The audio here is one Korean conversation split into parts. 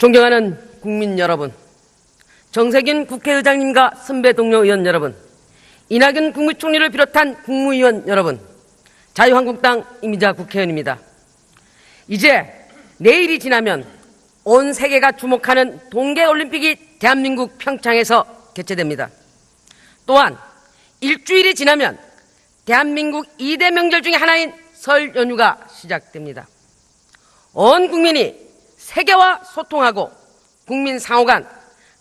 존경하는 국민 여러분, 정세균 국회의장님과 선배 동료 의원 여러분, 이낙연 국무총리를 비롯한 국무위원 여러분, 자유한국당 이미자 국회의원입니다. 이제 내일이 지나면 온 세계가 주목하는 동계올림픽이 대한민국 평창에서 개최됩니다. 또한 일주일이 지나면 대한민국 2대 명절 중에 하나인 설 연휴가 시작됩니다. 온 국민이 세계와 소통하고 국민 상호 간,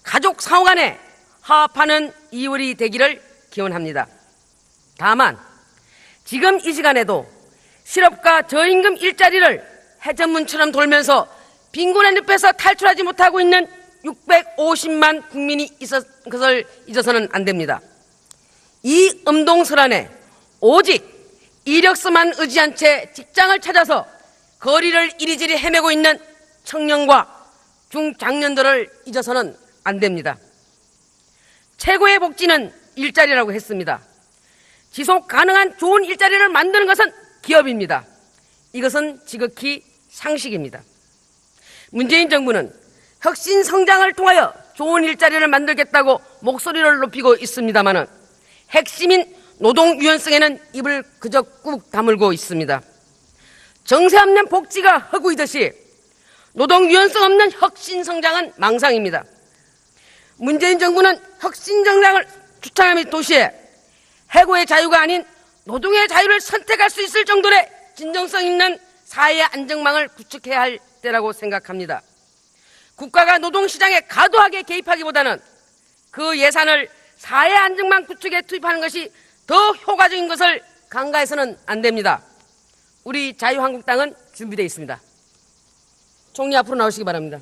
가족 상호 간에 화합하는 2월이 되기를 기원합니다. 다만 지금 이 시간에도 실업과 저임금 일자리를 해전문처럼 돌면서 빈곤의 늪에서 탈출하지 못하고 있는 650만 국민이 있었 것을 잊어서는 안 됩니다. 이 엄동설안에 오직 이력서만 의지한 채 직장을 찾아서 거리를 이리저리 헤매고 있는 청년과 중장년들을 잊어서는 안 됩니다. 최고의 복지는 일자리라고 했습니다. 지속 가능한 좋은 일자리를 만드는 것은 기업입니다. 이것은 지극히 상식입니다. 문재인 정부는 혁신 성장을 통하여 좋은 일자리를 만들겠다고 목소리를 높이고 있습니다마는 핵심인 노동 유연성에는 입을 그저 꾹 다물고 있습니다. 정세 없는 복지가 허구이듯이 노동 유연성 없는 혁신 성장은 망상입니다. 문재인 정부는 혁신 성장을 추천하며 도시에 해고의 자유가 아닌 노동의 자유를 선택할 수 있을 정도의 진정성 있는 사회 안정망을 구축해야 할 때라고 생각합니다. 국가가 노동시장에 과도하게 개입하기보다는 그 예산을 사회 안정망 구축에 투입하는 것이 더 효과적인 것을 간과해서는 안 됩니다. 우리 자유한국당은 준비되어 있습니다. 총리 앞으로 나오시기 바랍니다.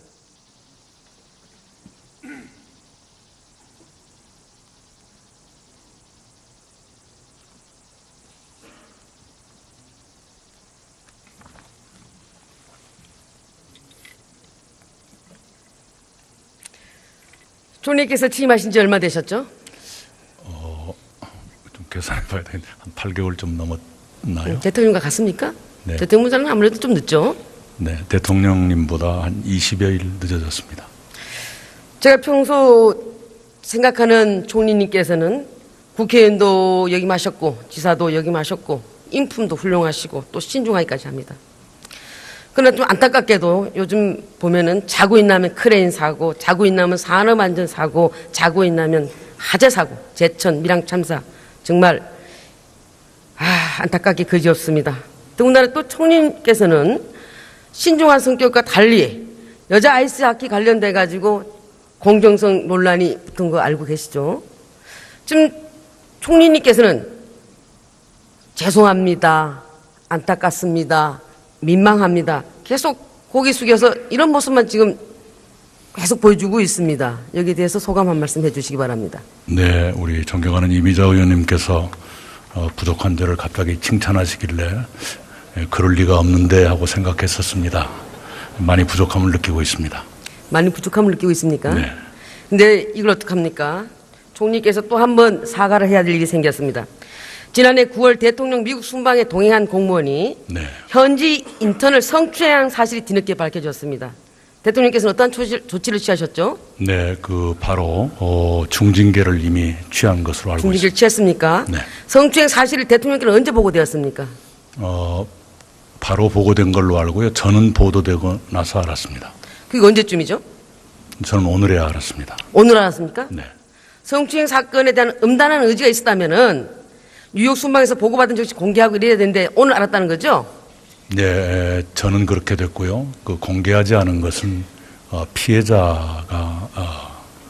총리께서 취임하신 지 얼마 되셨죠? 좀 계산해 봐야 되겠는데 한 8개월 좀 넘었나요? 대통령과 같습니까? 네. 대통령자는 아무래도 좀 늦죠? 네, 대통령님보다 한 20여일 늦어졌습니다. 제가 평소 생각하는 총리님께서는 국회의원도 역임하셨고 지사도 역임하셨고 인품도 훌륭하시고 또 신중하기까지 합니다. 그러나 좀 안타깝게도 요즘 보면은 자고 있나면 크레인 사고, 자고 있나면 산업안전 사고, 자고 있나면 화재 사고, 제천 밀양 참사 정말 안타깝게 그지없습니다. 더군다나 또 총리님께서는 신중한 성격과 달리 여자 아이스하키 관련돼 가지고 공정성 논란이 붙은 거 알고 계시죠? 지금 총리님께서는 죄송합니다, 안타깝습니다, 민망합니다, 계속 고개 숙여서 이런 모습만 지금 계속 보여주고 있습니다. 여기에 대해서 소감 한 말씀 해주시기 바랍니다. 네, 우리 존경하는 이미자 의원님께서 부족한 데를 갑자기 칭찬하시길래 그럴 리가 없는데 하고 생각했었습니다. 많이 부족함을 느끼고 있습니다. 많이 부족함을 느끼고 있습니까? 네. 근데 이걸 어떡합니까? 총리께서 또 한 번 사과를 해야 될 일이 생겼습니다. 지난해 9월 대통령 미국 순방에 동행한 공무원이 네. 현지 인턴을 성추행한 사실이 뒤늦게 밝혀졌습니다. 대통령께서는 어떠한 조치를 취하셨죠? 네, 바로 중징계를 이미 취한 것으로 알고 중징계를 있습니다. 취했습니까? 네. 성추행 사실을 대통령께는 언제 보고되었습니까? 바로 보고된 걸로 알고요. 저는 보도되고 나서 알았습니다. 그게 언제쯤이죠? 저는 오늘에야 알았습니다. 오늘 알았습니까? 네. 성추행 사건에 대한 음단한 의지가 있었다면은 뉴욕 순방에서 보고받은 적이 공개하고 이래야 되는데 오늘 알았다는 거죠? 네, 저는 그렇게 됐고요. 공개하지 않은 것은 피해자가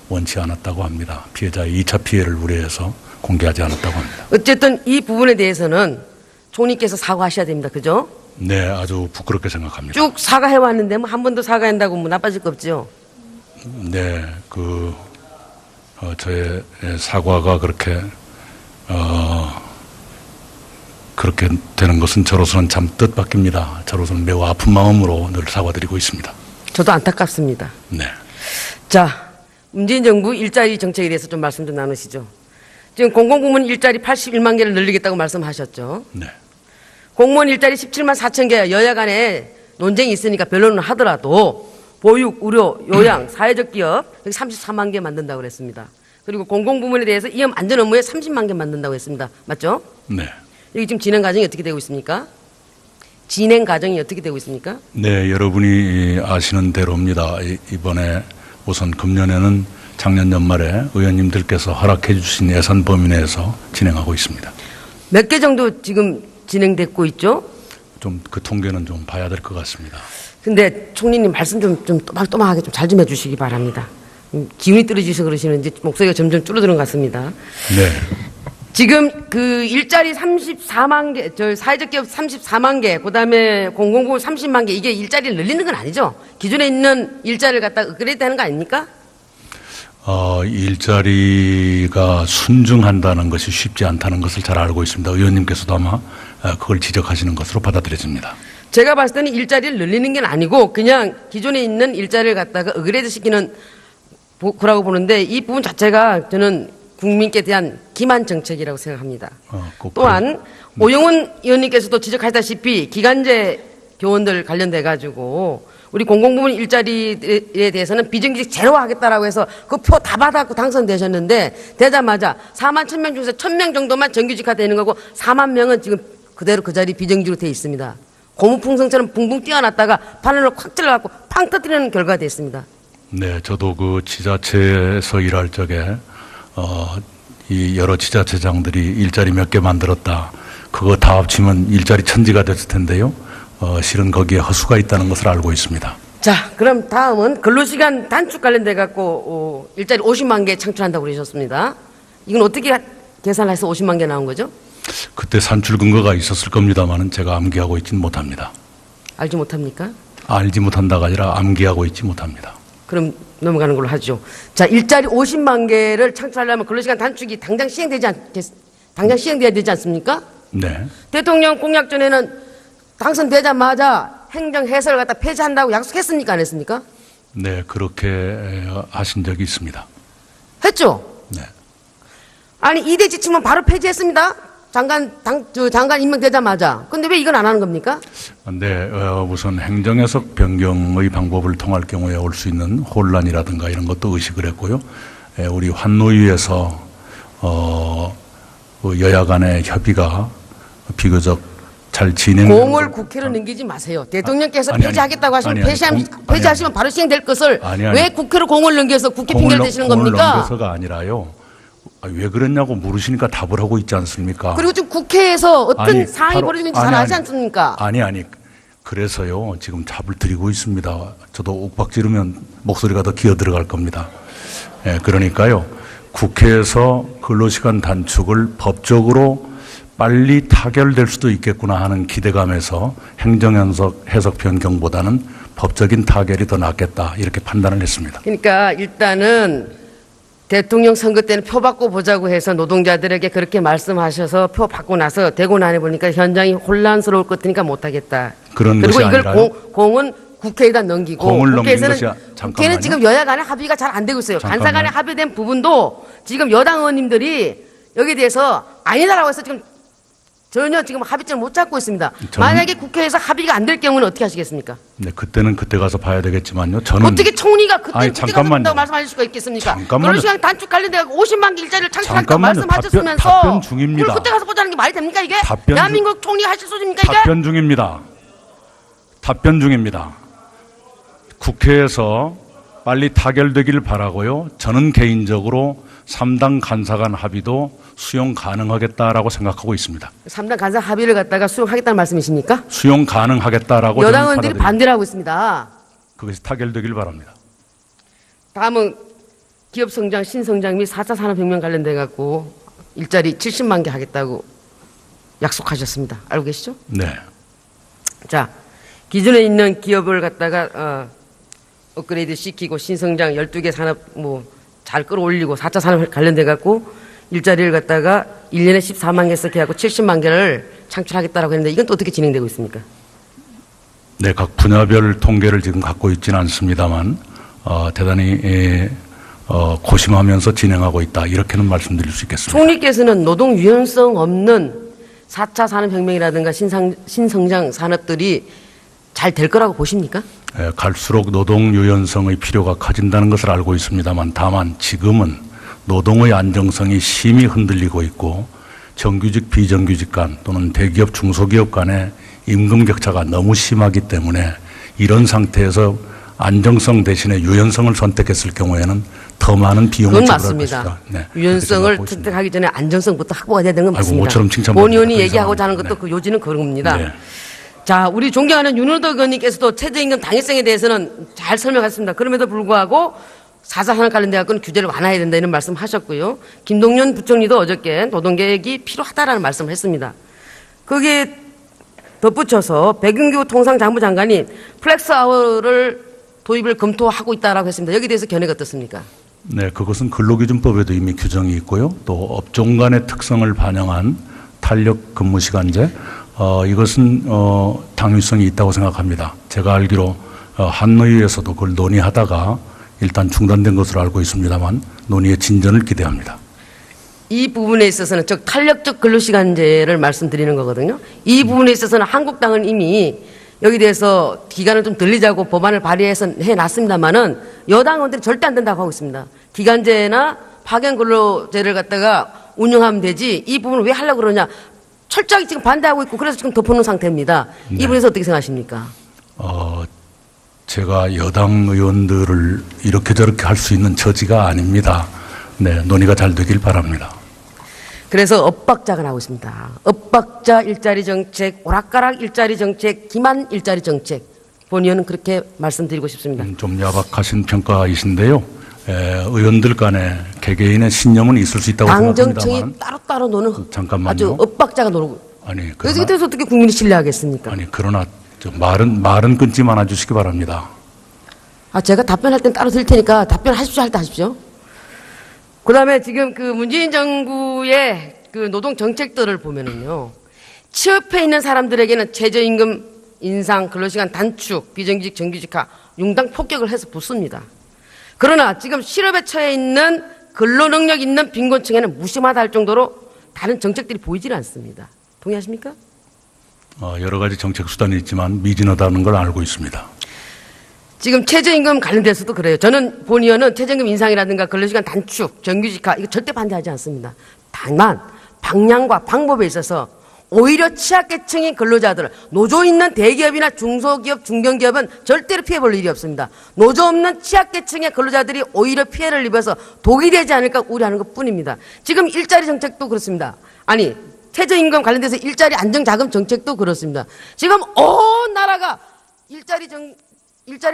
원치 않았다고 합니다. 피해자의 2차 피해를 우려해서 공개하지 않았다고 합니다. 어쨌든 이 부분에 대해서는 총리께서 사과하셔야 됩니다. 그죠? 네, 아주 부끄럽게 생각합니다. 쭉 사과해왔는데 뭐 한 번 더 사과한다고 뭐 나빠질 거 없죠? 네, 저의 사과가 그렇게 되는 것은 저로서는 참 뜻밖입니다. 저로서는 매우 아픈 마음으로 늘 사과드리고 있습니다. 저도 안타깝습니다. 네. 자, 문재인 정부 일자리 정책에 대해서 좀 말씀 좀 나누시죠. 지금 공공부문 일자리 81만 개를 늘리겠다고 말씀하셨죠. 네. 공무원 일자리 17만 4천 개 여야 간에 논쟁이 있으니까 변론을 하더라도 보육, 의료, 요양, 사회적 기업 여기 34만 개 만든다고 그랬습니다. 그리고 공공부문에 대해서 이업 안전 업무에 30만 개 만든다고 했습니다. 맞죠? 네. 여기 지금 진행 과정이 어떻게 되고 있습니까? 진행 과정이 어떻게 되고 있습니까? 네, 여러분이 아시는 대로입니다. 이번에 우선 금년에는 작년 연말에 의원님들께서 허락해 주신 예산 범위 내에서 진행하고 있습니다. 몇 개 정도 지금 진행됐고 있죠? 좀 그 통계는 좀 봐야 될 것 같습니다. 근데 총리님 말씀 좀 또박또박하게 좀 잘 좀 해주시기 바랍니다. 기운이 떨어지셔서 그러시는지 목소리가 점점 줄어드는 것 같습니다. 네. 지금 그 일자리 34만 개, 저 사회적 기업 34만 개, 그다음에 공공부문 30만 개, 이게 일자리를 늘리는 건 아니죠? 기존에 있는 일자리를 갖다 업그레이드 하는 거 아닙니까? 일자리가 순증한다는 것이 쉽지 않다는 것을 잘 알고 있습니다. 의원님께서도 아마 그걸 지적하시는 것으로 받아들여집니다. 제가 봤을 때는 일자리를 늘리는 게 아니고 그냥 기존에 있는 일자리를 갖다가 업그레이드 시키는 거라고 보는데 이 부분 자체가 저는 국민께 대한 기만 정책이라고 생각합니다. 또한 오영훈 의원님께서도 지적하셨다시피 기간제 교원들 관련돼 가지고 우리 공공부문 일자리에 대해서는 비정규직 제로하겠다라고 해서 그 표 다 받았고 당선되셨는데 되자마자 4만 1,000명 중에서 1,000명 정도만 정규직화 되는 거고 4만 명은 지금 그대로 그 자리 비정규직으로 돼 있습니다. 고무풍선처럼 붕붕 뛰어났다가 바늘로 콱 찔러갖고 팡 터뜨리는 결과가 됐습니다. 네, 저도 그 지자체에서 일할 적에 이 여러 지자체장들이 일자리 몇 개 만들었다. 그거 다 합치면 일자리 천지가 됐을 텐데요. 실은 거기에 허수가 있다는 것을 알고 있습니다. 자, 그럼 다음은 근로시간 단축 관련돼 갖고 일자리 50만 개 창출한다고 그러셨습니다. 이건 어떻게 계산해서 50만 개 나온 거죠? 그때 산출 근거가 있었을 겁니다만은 제가 암기하고 있지는 못합니다. 알지 못합니까? 알지 못한다가 아니라 암기하고 있지 못합니다. 그럼 넘어가는 걸로 하죠. 자, 일자리 50만 개를 창출하려면 근로시간 단축이 당장 시행돼야 되지 않습니까? 네. 대통령 공약 전에는 당선되자마자 행정 해설을 갖다 폐지한다고 약속했습니까? 안 했습니까? 네, 그렇게 하신 적이 있습니다. 했죠? 네. 아니, 2대 지침은 바로 폐지했습니다. 장관 임명되자마자. 근데 왜 이건 안 하는 겁니까? 네, 우선 행정해석 변경의 방법을 통할 경우에 올 수 있는 혼란이라든가 이런 것도 의식을 했고요. 우리 환노위에서 여야 간의 협의가 비교적 잘 공을 국회로 넘기지 마세요. 대통령께서 폐지하겠다고 하시면 폐지하시면 바로 시행될 것을 왜 국회로 공을 넘겨서 국회 핑계를 대시는 겁니까? 공을 넘겨서가 아니라요. 왜 그랬냐고 물으시니까 답을 하고 있지 않습니까? 그리고 지금 국회에서 어떤 상황이 벌어지는지 잘 알지 않습니까? 아니. 그래서요. 지금 답을 드리고 있습니다. 저도 옥박 지르면 목소리가 더 기어 들어갈 겁니다. 그러니까요. 국회에서 근로시간 단축을 법적으로 빨리 타결될 수도 있겠구나 하는 기대감에서 행정해석 변경보다는 법적인 타결이 더 낫겠다 이렇게 판단을 했습니다. 그러니까 일단은 대통령 선거 때는 표 받고 보자고 해서 노동자들에게 그렇게 말씀하셔서 표 받고 나서 되고 나니 보니까 현장이 혼란스러울 것 같으니까 못하겠다. 그런 그리고 것이 이걸 아니라요. 공은 국회에다 넘기고 공을 국회에서는 넘긴 것이 잠깐만요. 국회는 지금 여야 간의 합의가 잘 안 되고 있어요. 잠깐만요. 간사 간의 합의된 부분도 지금 여당 의원님들이 여기에 대해서 아니다라고 해서 지금 전혀 지금 합의점을 못 잡고 있습니다. 만약에 국회에서 합의가 안 될 경우는 어떻게 하시겠습니까? 네, 그때는 그때 가서 봐야 되겠지만요. 저는 어떻게 총리가 그때 아니, 가서 잠깐만요. 된다고 말씀하실 수가 있겠습니까? 잠깐만요. 근로시간 단축 관련돼 50만 개 일자리를 창출한다고 잠깐만요. 말씀하셨으면서 답변 중입니다. 그걸 그때 가서 보자는 게 말이 됩니까 이게? 답변 대한민국 총리 하실 소리입니까 이게? 답변 중입니다. 국회에서 빨리 타결되길 바라고요. 저는 개인적으로 3당 간사 간 합의도 수용 가능하겠다라고 생각하고 있습니다. 3당 간사 합의를 갖다가 수용하겠다는 말씀이십니까? 수용 가능하겠다라고 여당 저는 의원들이 받아들입니다. 반대를 하고 있습니다. 그것이 타결되길 바랍니다. 다음은 기업 성장, 신성장 및 4차 산업혁명 관련돼 갖고 일자리 70만 개 하겠다고 약속하셨습니다. 알고 계시죠? 네. 자, 기존에 있는 기업을 갖다가 업그레이드 시키고 신성장 12개 산업 잘 끌어올리고 4차 산업 관련돼 갖고 일자리를 갖다가 1년에 14만 개 썩게 하고 70만 개를 창출하겠다라고 했는데 이건 또 어떻게 진행되고 있습니까? 네, 각 분야별 통계를 지금 갖고 있지는 않습니다만 대단히 고심하면서 진행하고 있다. 이렇게는 말씀드릴 수 있겠습니다. 총리께서는 노동 유연성 없는 4차 산업혁명이라든가 신성장 산업들이 잘 될 거라고 보십니까? 갈수록 노동 유연성의 필요가 커진다는 것을 알고 있습니다만, 다만 지금은 노동의 안정성이 심히 흔들리고 있고 정규직 비정규직 간 또는 대기업 중소기업 간의 임금 격차가 너무 심하기 때문에 이런 상태에서 안정성 대신에 유연성을 선택했을 경우에는 더 많은 비용을 그건 지불할 맞습니다. 것이다. 네, 유연성을 그렇게 생각하고 있습니다. 선택하기 전에 안정성부터 확보가 돼야 되는 건 아이고, 맞습니다. 모처럼 칭찬 본 의원이 받습니다. 얘기하고자 하는 네. 것도 그 요지는 그런 겁니다. 네. 자, 우리 존경하는 윤호덕 의원님께서도 최저임금 당일성에 대해서는 잘 설명하셨습니다. 그럼에도 불구하고 4사 산업 관련 대학은 규제를 완화해야 된다 이런 말씀 하셨고요. 김동연 부총리도 어저께 노동계획이 필요하다라는 말씀을 했습니다. 거기에 덧붙여서 백윤규 통상자부 장관이 플렉스 아워를 도입을 검토하고 있다라고 했습니다. 여기에 대해서 견해가 어떻습니까? 네, 그것은 근로기준법에도 이미 규정이 있고요. 또 업종 간의 특성을 반영한 탄력 근무 시간제, 이것은 당위성이 있다고 생각합니다. 제가 알기로 한노위에서도 그걸 논의하다가 일단 중단된 것으로 알고 있습니다만 논의의 진전을 기대합니다. 이 부분에 있어서는 즉 탄력적 근로시간제를 말씀드리는 거거든요. 이 부분에 있어서는 한국당은 이미 여기 대해서 기간을 좀 늘리자고 법안을 발의해서 해놨습니다만은 여당 의원들이 절대 안 된다고 하고 있습니다. 기간제나 파견 근로제를 갖다가 운영하면 되지 이 부분을 왜 하려고 그러냐. 철저하게 지금 반대하고 있고 그래서 지금 덮어놓은 상태입니다. 이 네. 부분에서 어떻게 생각하십니까? 제가 여당 의원들을 이렇게 저렇게 할 수 있는 처지가 아닙니다. 네, 논의가 잘 되길 바랍니다. 그래서 엇박자가 나오고 있습니다. 엇박자 일자리 정책, 오락가락 일자리 정책, 기만 일자리 정책. 본 의원은 그렇게 말씀드리고 싶습니다. 좀 야박하신 평가이신데요. 의원들 간에 개개인의 신념은 있을 수 있다고 당정청이 생각합니다만 따로따로 노는 잠깐만요. 아주 엇박자가 노르고. 아니 그래서 이때서 어떻게 국민이 신뢰하겠습니까? 그러나 좀 말은 끊지 말아 주시기 바랍니다. 제가 답변할 땐 따로 드릴 테니까 답변하십시오 할 때 하십시오. 그 다음에 지금 그 문재인 정부의 그 노동 정책들을 보면은요, 취업해 있는 사람들에게는 최저임금 인상, 근로시간 단축, 비정규직, 정규직화, 융당 폭격을 해서 붙습니다. 그러나 지금 실업에 처해 있는 근로능력 있는 빈곤층에는 무심하다 할 정도로 다른 정책들이 보이질 않습니다. 동의하십니까? 여러 가지 정책 수단이 있지만 미진하다는 걸 알고 있습니다. 지금 최저임금 관련돼서도 그래요. 저는 본 의원은 최저임금 인상이라든가 근로시간 단축, 정규직화 이거 절대 반대하지 않습니다. 다만 방향과 방법에 있어서 오히려 취약계층인 근로자들, 노조 있는 대기업이나 중소기업, 중견기업은 절대로 피해볼 일이 없습니다. 노조 없는 취약계층의 근로자들이 오히려 피해를 입어서 독이 되지 않을까 우려하는 것뿐입니다. 지금 일자리 정책도 그렇습니다. 아니 최저임금 관련돼서 일자리 안정자금 정책도 그렇습니다. 지금 온 나라가 일자리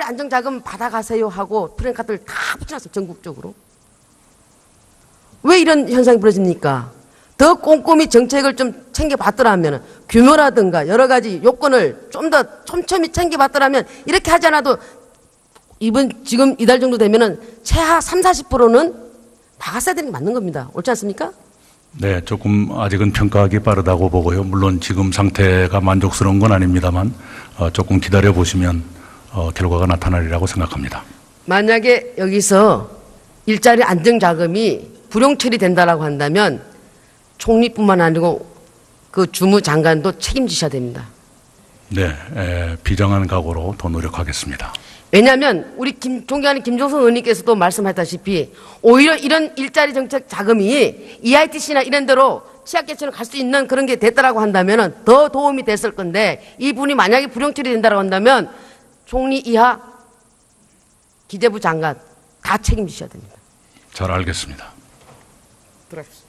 안정자금 받아가세요 하고 프랭카드를 다 붙여놨어요. 전국적으로. 왜 이런 현상이 벌어집니까? 더 꼼꼼히 정책을 좀 챙겨봤더라면 규모라든가 여러 가지 요건을 좀 더 촘촘히 챙겨봤더라면 이렇게 하지 않아도 지금 이달 정도 되면은 최하 30-40%는 나갔어야 되는 게 맞는 겁니다. 옳지 않습니까? 네, 조금 아직은 평가하기 빠르다고 보고요. 물론 지금 상태가 만족스러운 건 아닙니다만 조금 기다려 보시면 결과가 나타나리라고 생각합니다. 만약에 여기서 일자리 안정자금이 불용 처리된다라고 한다면 총리뿐만 아니고 그 주무장관도 책임지셔야 됩니다. 네, 비장한 각오로 더 노력하겠습니다. 왜냐하면 우리 존경하는 김종성 의원님께서도 말씀하셨다시피 오히려 이런 일자리 정책 자금이 EITC나 이런 데로 취약계층을 갈 수 있는 그런 게 됐다라고 한다면 더 도움이 됐을 건데 이 분이 만약에 불용 처리된다라고 한다면 총리 이하 기재부 장관 다 책임지셔야 됩니다. 잘 알겠습니다. 들어가십시오.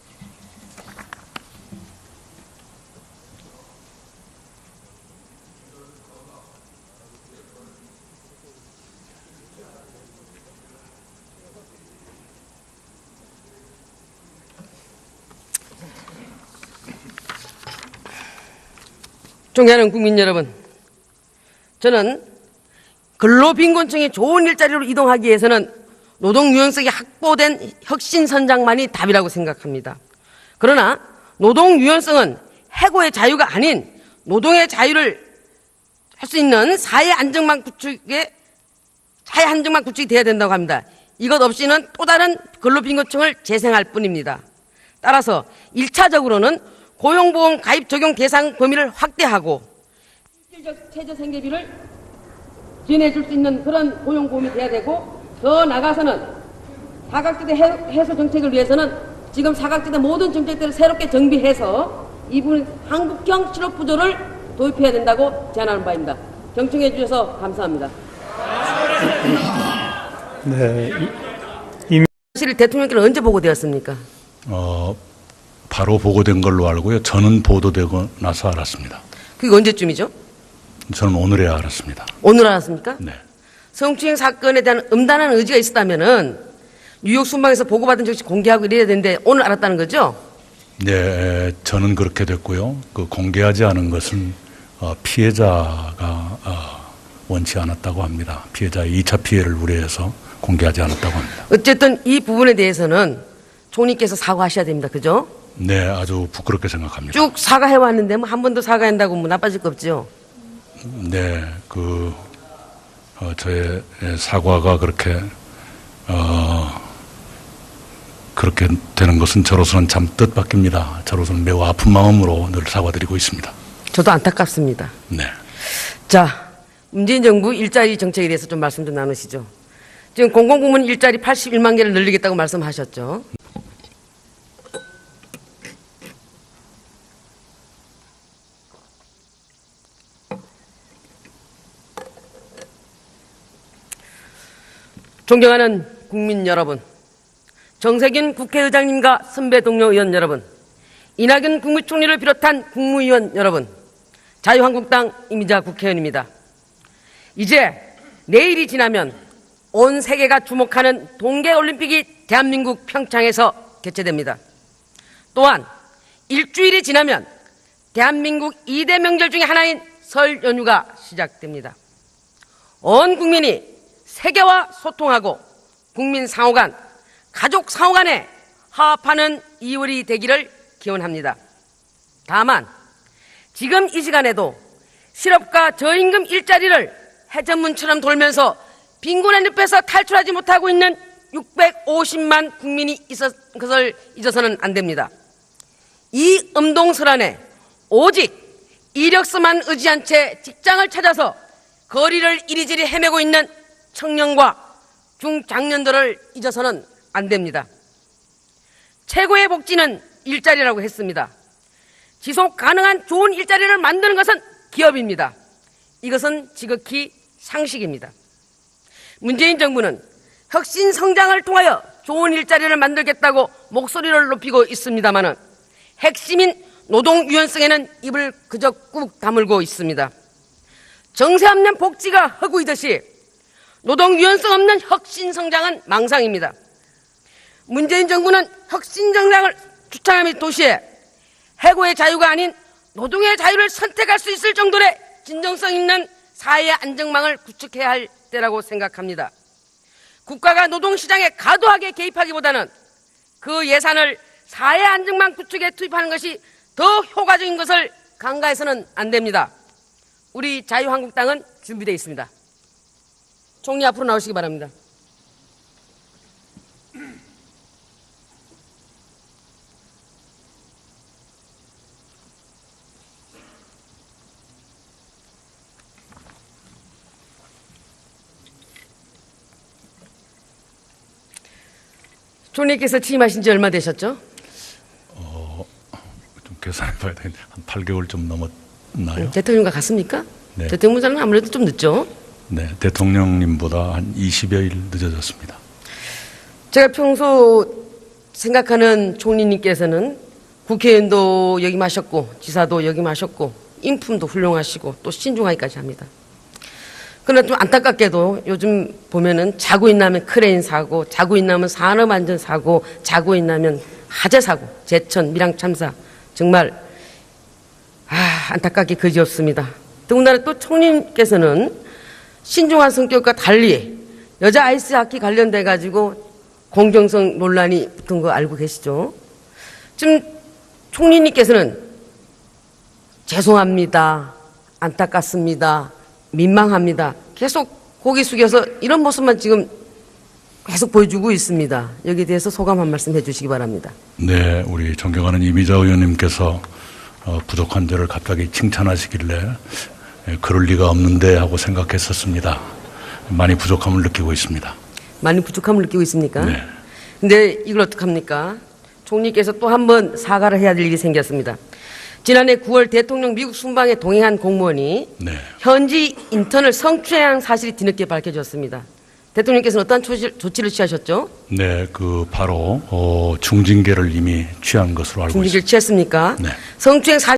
존경하는 국민 여러분, 저는 근로빈곤층이 좋은 일자리로 이동하기 위해서는 노동 유연성이 확보된 혁신 선장만이 답이라고 생각합니다. 그러나 노동 유연성은 해고의 자유가 아닌 노동의 자유를 할 수 있는 사회 안정망 구축이 돼야 된다고 합니다. 이것 없이는 또 다른 근로빈곤층을 재생할 뿐입니다. 따라서 1차적으로는 고용보험 가입 적용 대상 범위를 확대하고 실질적 최저 생계비를 지원해줄 수 있는 그런 고용보험이 돼야 되고, 더 나가서는 사각지대 해소 정책을 위해서는 지금 사각지대 모든 정책들을 새롭게 정비해서 이 부분 한국형 실업부조를 도입해야 된다고 제안하는 바입니다. 경청해 주셔서 감사합니다. 네. 사실 대통령께는 언제 보고되었습니까? 바로 보고된 걸로 알고요. 저는 보도되고 나서 알았습니다. 그게 언제쯤이죠? 저는 오늘에야 알았습니다. 오늘 알았습니까? 네. 성추행 사건에 대한 음란한 의지가 있었다면은 뉴욕 순방에서 보고받은 즉시 공개하고 이래야 되는데 오늘 알았다는 거죠? 네, 저는 그렇게 됐고요. 그 공개하지 않은 것은 피해자가 원치 않았다고 합니다. 피해자의 2차 피해를 우려해서 공개하지 않았다고 합니다. 어쨌든 이 부분에 대해서는 총리께서 사과하셔야 됩니다. 그죠? 네, 아주 부끄럽게 생각합니다. 쭉 사과해왔는데 뭐 한 번 더 사과한다고 뭐 나빠질 거 없죠? 네, 저의 사과가 그렇게 되는 것은 저로서는 참 뜻밖입니다. 저로서는 매우 아픈 마음으로 늘 사과드리고 있습니다. 저도 안타깝습니다. 네. 자, 문재인 정부 일자리 정책에 대해서 좀 말씀 좀 나누시죠. 지금 공공부문 일자리 81만 개를 늘리겠다고 말씀하셨죠. 존경하는 국민 여러분, 정세균 국회의장님과 선배 동료 의원 여러분, 이낙연 국무총리를 비롯한 국무위원 여러분, 자유한국당 이미자 국회의원입니다. 이제 내일이 지나면 온 세계가 주목하는 동계올림픽이 대한민국 평창에서 개최됩니다. 또한 일주일이 지나면 대한민국 2대 명절 중에 하나인 설 연휴가 시작됩니다. 온 국민이 세계와 소통하고 국민 상호 간, 가족 상호 간에 화합하는 2월이 되기를 기원합니다. 다만 지금 이 시간에도 실업과 저임금 일자리를 해전문처럼 돌면서 빈곤의 늪에서 탈출하지 못하고 있는 650만 국민이 그것을 잊어서는 안 됩니다. 이 음동설안에 오직 이력서만 의지한 채 직장을 찾아서 거리를 이리저리 헤매고 있는 청년과 중장년들을 잊어서는 안 됩니다. 최고의 복지는 일자리라고 했습니다. 지속 가능한 좋은 일자리를 만드는 것은 기업입니다. 이것은 지극히 상식입니다. 문재인 정부는 혁신 성장을 통하여 좋은 일자리를 만들겠다고 목소리를 높이고 있습니다마는 핵심인 노동 유연성에는 입을 그저 꾹 다물고 있습니다. 정세 없는 복지가 허구이듯이 노동 유연성 없는 혁신 성장은 망상입니다. 문재인 정부는 혁신 성장을 추천하는 도시에 해고의 자유가 아닌 노동의 자유를 선택할 수 있을 정도의 진정성 있는 사회의 안정망을 구축해야 할 때라고 생각합니다. 국가가 노동시장에 과도하게 개입하기보다는 그 예산을 사회 안정망 구축에 투입하는 것이 더 효과적인 것을 간과해서는 안 됩니다. 우리 자유한국당은 준비되어 있습니다. 총리 앞으로 나오시기 바랍니다. 총리께서 취임하신 지 얼마 되셨죠? 좀 계산해 봐야 되는데 한 8개월 좀 넘었나요? 대통령과 같습니까? 네. 대통령자는 아무래도 좀 늦죠? 네, 대통령님보다 한 20여일 늦어졌습니다. 제가 평소 생각하는 총리님께서는 국회의원도 역임하셨고 지사도 역임하셨고 인품도 훌륭하시고 또 신중하기까지 합니다. 그러나 좀 안타깝게도 요즘 보면은 자고 있나면 크레인 사고, 자고 있나면 산업안전 사고, 자고 있나면 화재 사고, 제천 밀양 참사 정말 안타깝게 그지없습니다. 더군다나 또 총리님께서는 신중한 성격과 달리 여자 아이스하키 관련돼 가지고 공정성 논란이 붙은 거 알고 계시죠? 지금 총리님께서는 죄송합니다, 안타깝습니다, 민망합니다, 계속 고개 숙여서 이런 모습만 지금 계속 보여주고 있습니다. 여기에 대해서 소감 한 말씀 해주시기 바랍니다. 네, 우리 존경하는 이미자 의원님께서 부족한 점을 갑자기 칭찬하시길래 그럴 리가 없는데 하고 생각했었습니다. 많이 부족함을 느끼고 있습니다. 많이 부족함을 느끼고 있습니까? 네. 근데 이걸 어떡합니까? 총리께서 또 한 번 사과를 해야 될 일이 생겼습니다. 지난해 9월 대통령 미국 순방에 동행한 공무원이 네. 현지 인턴을 성추행한 사실이 뒤늦게 밝혀졌습니다. 대통령께서는 어떠한 조치를 취하셨죠? 네, 바로 중징계를 이미 취한 것으로 알고 있습니다. 중징계를 취했습니까? 네. 성추행 사실